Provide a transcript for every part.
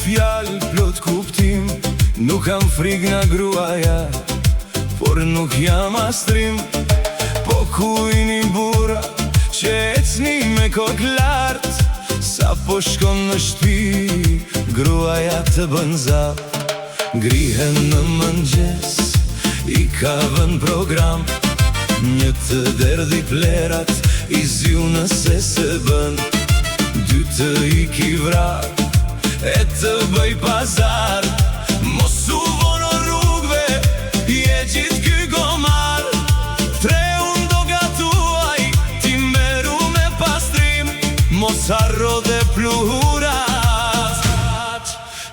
fjalë plot kuptim. Nuk kam frik nga gruaja, por nuk jam astrim. Po ku i një bura që ecni me kokë lartë, sa po shkon në shtëpi, gruaja të bën zap. Ngrihen në mëngjes, i ka vën program, një të derdhi plerat, i zju nëse se bën. Dy të i ki vrap, e të bëj pazar. Mos u vono rrugve, je gjithë ky gomar. Tre unë do gatuaj, ti meru me pastrim. Mos harro dhe pluhurat,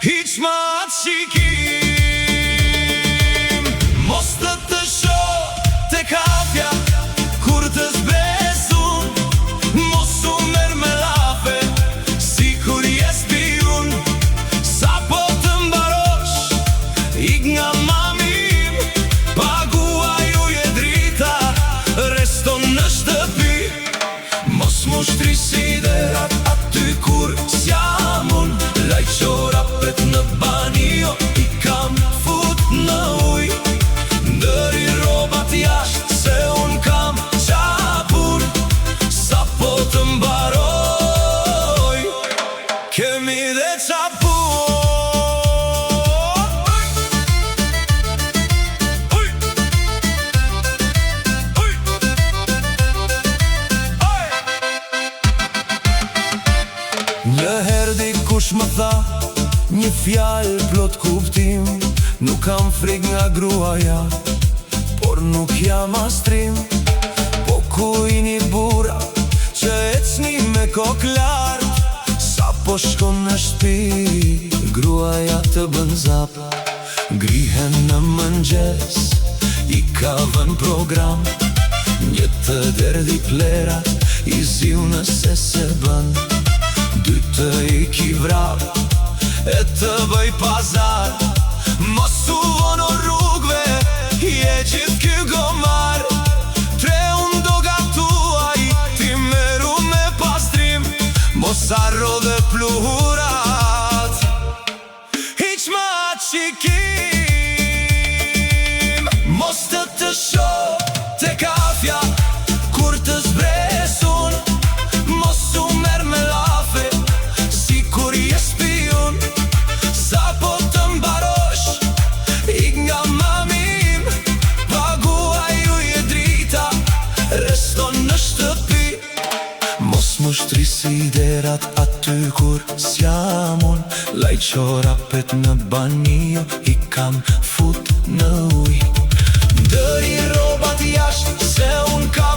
hiq ma atë shikim. Mos të shoh te kafja, kur të zbesun. Mos u merr me lafe, si kur je spiun. Sa po të mbarosh, ik nga mamim. Paguaj uje drita, reston në shtëpi. Mos mu shtrisi derat aty kur s'jam unë. Laj qorapet në banio, i kam fut në uj. Ndëri robat jasht, se unë kam qapur. Sa po të mbaroj, kemi dhe qapur. Një herë dikush më tha, një fjalë plot kuptim. Nuk kam frik nga gruaja, por nuk jam astrim. Po ku i një bura që ecni me kokë lartë, sa po shkon në shtëpi, gruaja të bën zap. Ngrihen në mëngjes, i ka vën program, një të derdhi plerat, i zju nëse se bën. Dy të i ki vrap, e të bëj pazar. Mos u vono rrugve, je gjithë ky gomar. Tre unë do gatuaj, ti meru me pastrim. Mos harro dhe pluhurat, hiq ma atë shikim. Mos të shoh te kafja, kur të zbresun. Mos u merr me lafe, si kur je spiun. Sa po të mbarosh, ik nga mamim. Paguaj uje drita, reston në shtëpi. Mos mu shtrisi derat aty kur s'jam unë. Laj qorapet në banio, i kam fut në uj. Ndëri robat jasht, se unë kam